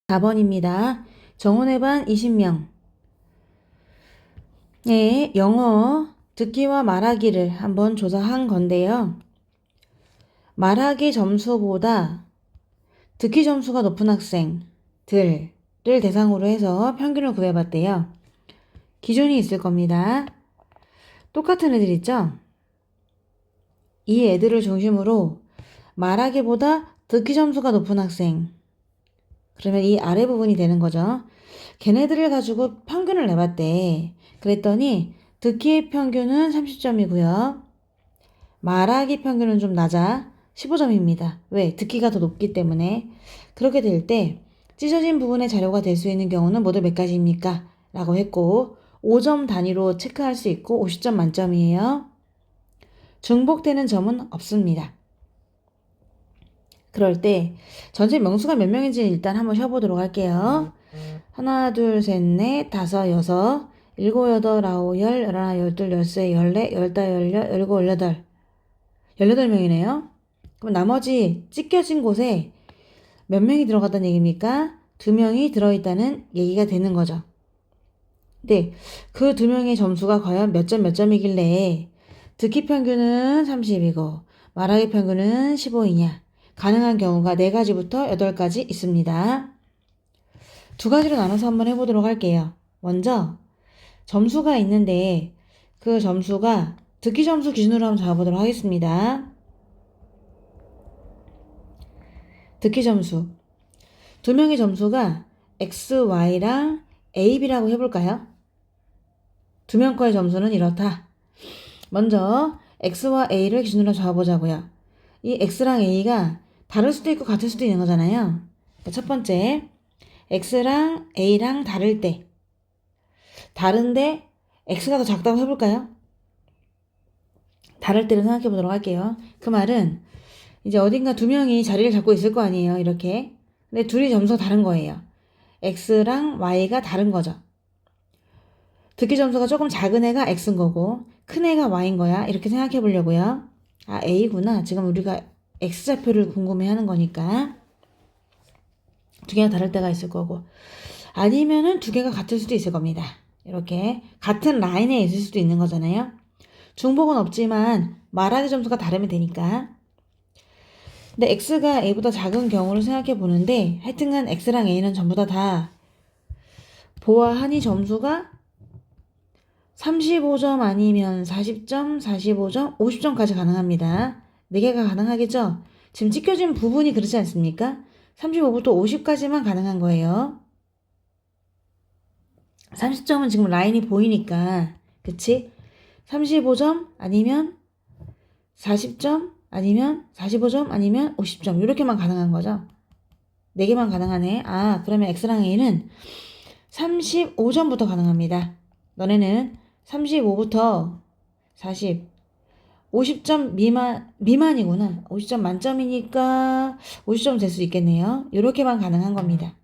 4번입니다. 정원의 반 20명. 네, 영어 듣기와 말하기를 한번 조사한 건데요. 말하기 점수보다 듣기 점수가 높은 학생들을 대상으로 해서 평균을 구해봤대요. 기준이 있을 겁니다. 똑같은 애들 있죠? 이 애들을 중심으로 말하기보다 듣기 점수가 높은 학생, 그러면 이 아래 부분이 되는 거죠. 걔네들을 가지고 평균을 내봤대. 그랬더니 듣기 평균은 30점이고요. 말하기 평균은 좀 낮아 15점입니다. 왜? 듣기가 더 높기 때문에. 그렇게 될 때 찢어진 부분의 자료가 될 수 있는 경우는 모두 몇 가지입니까? 라고 했고 5점 단위로 체크할 수 있고 50점 만점이에요. 중복되는 점은 없습니다. 그럴 때 전체 명수가 몇 명인지 일단 한번 쉬어보도록 할게요. 하나, 둘, 셋, 넷, 다섯, 여섯, 일곱, 여덟, 아홉, 열, 열하나, 열둘, 열세, 열네, 열다, 열여, 열일곱, 열여덟. 18명이네요. 그럼 나머지 찢겨진 곳에 몇 명이 들어갔다는 얘기입니까? 2명이 들어있다는 얘기가 되는 거죠. 네, 그 2명의 점수가 과연 몇 점이길래 듣기 평균은 30이고 말하기 평균은 15이냐? 가능한 경우가 4가지부터 8가지 있습니다. 2가지로 나눠서 한번 해보도록 할게요. 먼저 점수가 있는데 그 점수가 듣기 점수 기준으로 한번 잡아보도록 하겠습니다. 듣기 점수 2명의 점수가 X, Y랑 A, B라고 해볼까요? 2명 거의 점수는 이렇다. 먼저 X와 A를 기준으로 잡아보자고요. 이 X랑 A가 다를 수도 있고 같을 수도 있는 거잖아요. 첫 번째, X랑 A랑 다를 때, 다른데 X가 더 작다고 해볼까요? 다를 때를 생각해 보도록 할게요. 그 말은 이제 어딘가 2명이 자리를 잡고 있을 거 아니에요. 이렇게. 근데 둘이 점수가 다른 거예요. X랑 Y가 다른 거죠. 듣기 점수가 조금 작은 애가 X인 거고 큰 애가 Y인 거야. 이렇게 생각해 보려고요. 아, A구나. 지금 우리가 X좌표를 궁금해하는 거니까 2개가 다를 때가 있을 거고 아니면은 2개가 같을 수도 있을 겁니다. 이렇게 같은 라인에 있을 수도 있는 거잖아요. 중복은 없지만 말하기 점수가 다르면 되니까. 근데 X가 A보다 작은 경우를 생각해 보는데 하여튼간 X랑 A는 전부 다 보아하니 점수가 35점 아니면 40점, 45점, 50점까지 가능합니다. 4개가 가능하겠죠? 지금 찢겨진 부분이 그렇지 않습니까? 35부터 50까지만 가능한 거예요. 30점은 지금 라인이 보이니까, 그치? 35점 아니면 40점 아니면 45점 아니면 50점 이렇게만 가능한 거죠. 4개만 가능하네. 아, 그러면 X랑 A는 35점부터 가능합니다. 너네는 35부터 40, 50점 미만이구나. 50점 만점이니까 50점 될 수 있겠네요. 이렇게만 가능한 겁니다.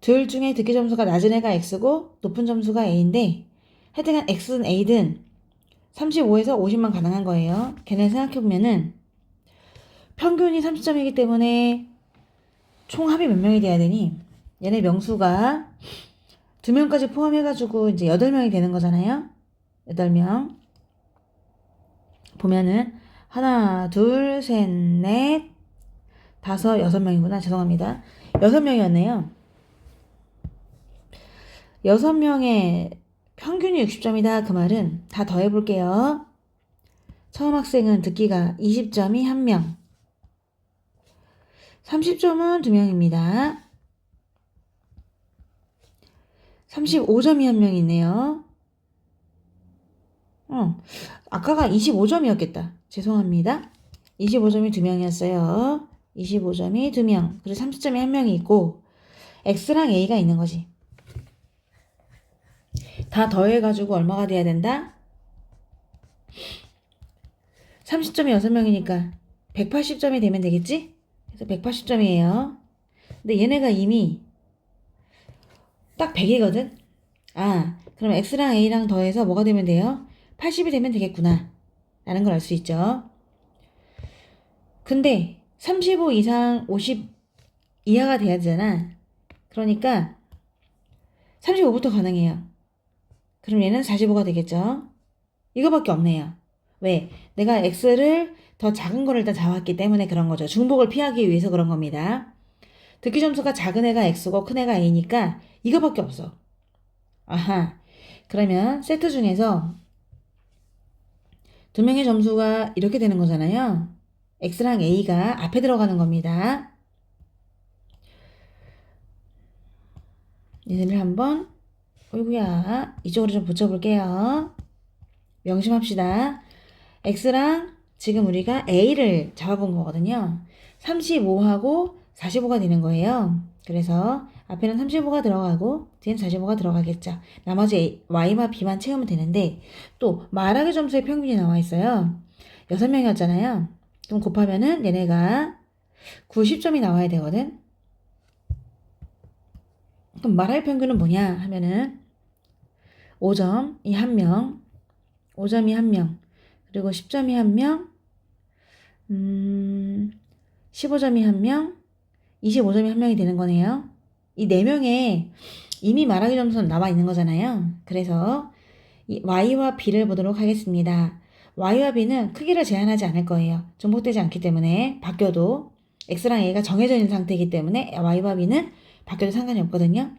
둘 중에 듣기 점수가 낮은 애가 X고 높은 점수가 A인데 하여튼간 X든 A든 35에서 50만 가능한 거예요. 걔네 생각해보면은 평균이 30점이기 때문에 총 합이 몇 명이 돼야 되니? 얘네 명수가 2명까지 포함해가지고 이제 8명이 되는 거잖아요. 8명. 보면은 하나, 둘, 셋, 넷, 다섯, 6명이구나. 죄송합니다. 6명이었네요. 6명의 평균이 60점이다. 그 말은 다 더해볼게요. 처음 학생은 듣기가 20점이 1명. 30점은 2명입니다. 35점이 1명이 있네요. 아까가 25점이었겠다. 죄송합니다. 25점이 2명이었어요. 25점이 2명. 그리고 30점이 1명이 있고 X랑 A가 있는 거지. 다 더해가지고 얼마가 돼야 된다? 30점이 6명이니까 180점이 되면 되겠지? 그래서 180점이에요. 근데 얘네가 이미 딱 100이거든? 아, 그럼 X랑 A랑 더해서 뭐가 되면 돼요? 80이 되면 되겠구나. 라는 걸 알 수 있죠. 근데 35 이상 50 이하가 돼야 되잖아. 그러니까 35부터 가능해요. 그럼 얘는 45가 되겠죠? 이거밖에 없네요. 왜? 내가 x를 더 작은 거를 일단 잡았기 때문에 그런 거죠. 중복을 피하기 위해서 그런 겁니다. 듣기 점수가 작은 애가 x고 큰 애가 a니까 이거밖에 없어. 아하. 그러면 세트 중에서 두 명의 점수가 이렇게 되는 거잖아요. x랑 a가 앞에 들어가는 겁니다. 얘네를 한번 어이구야 이쪽으로 좀 붙여볼게요. 명심합시다. x랑 지금 우리가 a를 잡아본 거거든요. 35하고 45가 되는 거예요. 그래서 앞에는 35가 들어가고 뒤엔 45가 들어가겠죠. 나머지 y와 b만 채우면 되는데 또 말하기 점수의 평균이 나와 있어요. 6명이었잖아요. 그럼 곱하면은 얘네가 90점이 나와야 되거든. 그럼 말할 평균은 뭐냐 하면은 5점이 1명, 5점이 1명, 그리고 10점이 1명, 15점이 1명, 25점이 1명이 되는 거네요. 이 4명에 이미 말하기 점수는 나와 있는 거잖아요. 그래서 이 y와 b를 보도록 하겠습니다. y와 b는 크기를 제한하지 않을 거예요. 중복되지 않기 때문에 바뀌어도 x랑 a가 정해져 있는 상태이기 때문에 y와 b는 바뀌어도 상관이 없거든요.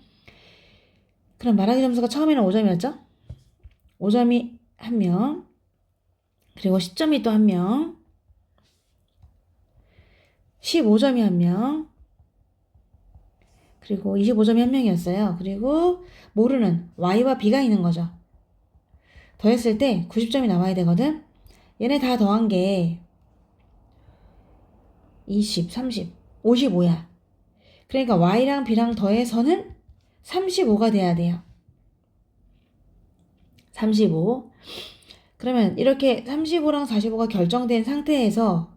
그럼 말하기 점수가 처음에는 5점이었죠? 5점이 1명, 그리고 10점이 또 1명, 15점이 1명, 그리고 25점이 1명이었어요. 그리고 모르는 y와 b가 있는 거죠. 더했을 때 90점이 나와야 되거든. 얘네 다 더한 게 20, 30, 55야. 그러니까 y랑 b랑 더해서는 35가 돼야 돼요. 35. 그러면 이렇게 35랑 45가 결정된 상태에서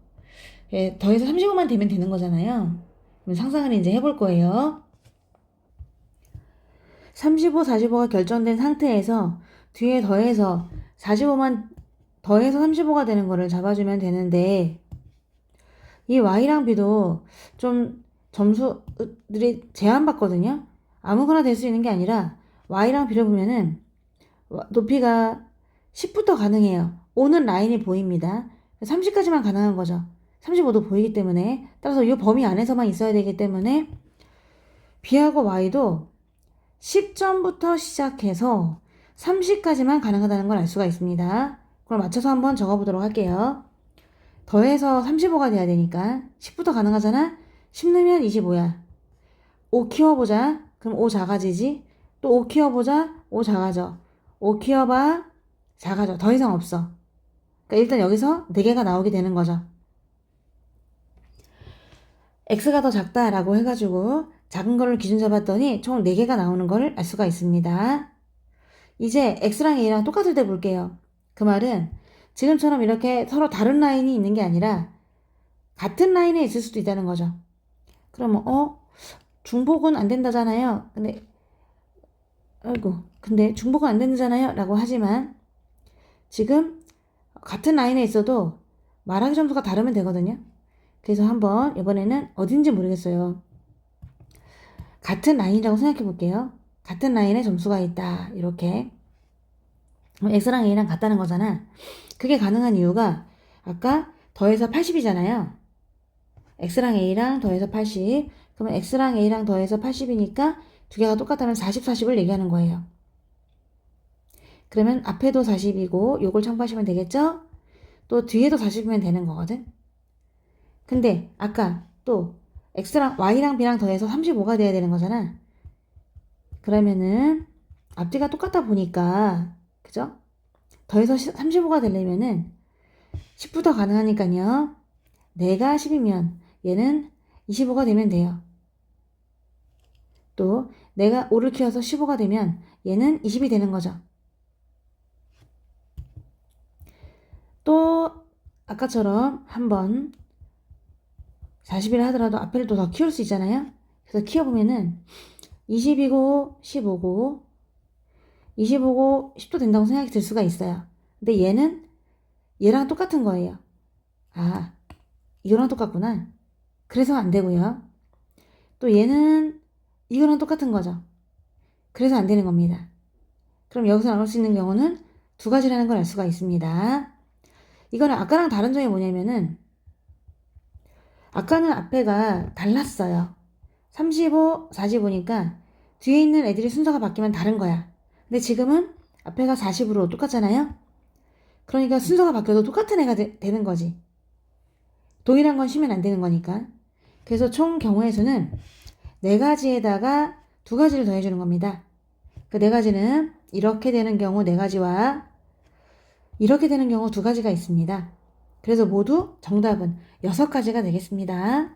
더해서 35만 되면 되는 거잖아요. 그럼 상상을 이제 해볼 거예요. 35, 45가 결정된 상태에서 뒤에 더해서 45만 더해서 35가 되는 거를 잡아주면 되는데 이 y랑 b도 좀 점수들이 제한받거든요. 아무거나 될 수 있는 게 아니라 y랑 b를 보면은 높이가 10부터 가능해요. 오는 라인이 보입니다. 30까지만 가능한 거죠. 35도 보이기 때문에 따라서 이 범위 안에서만 있어야 되기 때문에 b하고 y도 10점부터 시작해서 30까지만 가능하다는 걸 알 수가 있습니다. 그럼 맞춰서 한번 적어보도록 할게요. 더해서 35가 돼야 되니까 10부터 가능하잖아? 10 넣으면 25야. 5 키워보자. 그럼 5 작아지지? 또 5 키워보자. 5 작아져. 5 키워봐. 작아져. 더 이상 없어. 그러니까 일단 여기서 4개가 나오게 되는 거죠. x가 더 작다라고 해가지고 작은 거를 기준 잡았더니 총 4개가 나오는 걸 알 수가 있습니다. 이제 x랑 a랑 똑같을 때 볼게요. 그 말은 지금처럼 이렇게 서로 다른 라인이 있는 게 아니라 같은 라인에 있을 수도 있다는 거죠. 그러면 중복은 안 된다잖아요. 근데 중복은 안 된다잖아요 라고 하지만 지금 같은 라인에 있어도 말하기 점수가 다르면 되거든요. 그래서 한번 이번에는 어딘지 모르겠어요. 같은 라인이라고 생각해 볼게요. 같은 라인에 점수가 있다. 이렇게. x랑 a랑 같다는 거잖아. 그게 가능한 이유가 아까 더해서 80이잖아요. x랑 a랑 더해서 80. 그러면 x랑 a랑 더해서 80이니까 두 개가 똑같다면 40, 40을 얘기하는 거예요. 그러면 앞에도 40이고 요걸 참고하시면 되겠죠? 또 뒤에도 40이면 되는 거거든. 근데 아까 또 x랑 y랑 b랑 더해서 35가 돼야 되는 거잖아. 그러면은 앞뒤가 똑같다 보니까 그죠? 더해서 35가 되려면은 10부터 가능하니까요. 내가 10이면 얘는 25가 되면 돼요. 또 내가 5를 키워서 15가 되면 얘는 20이 되는 거죠. 또 아까처럼 한번 40이라 하더라도 앞에를 또 더 키울 수 있잖아요. 그래서 키워보면은 20이고 15고 25고 10도 된다고 생각이 들 수가 있어요. 근데 얘는 얘랑 똑같은 거예요. 아, 이거랑 똑같구나. 그래서 안 되고요. 또 얘는 이거랑 똑같은 거죠. 그래서 안 되는 겁니다. 그럼 여기서 나올 수 있는 경우는 두 가지라는 걸 알 수가 있습니다. 이거는 아까랑 다른 점이 뭐냐면은 아까는 앞에가 달랐어요. 35, 45니까 뒤에 있는 애들이 순서가 바뀌면 다른 거야. 근데 지금은 앞에가 40으로 똑같잖아요. 그러니까 순서가 바뀌어도 똑같은 애가 되는 거지. 동일한 건 쉬면 안 되는 거니까. 그래서 총 경우의 수는 4가지에다가 2가지를 더해주는 겁니다. 그 4가지는 이렇게 되는 경우 4가지와 이렇게 되는 경우 2가지가 있습니다. 그래서 모두 정답은 6가지가 되겠습니다.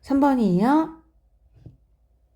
3번이에요.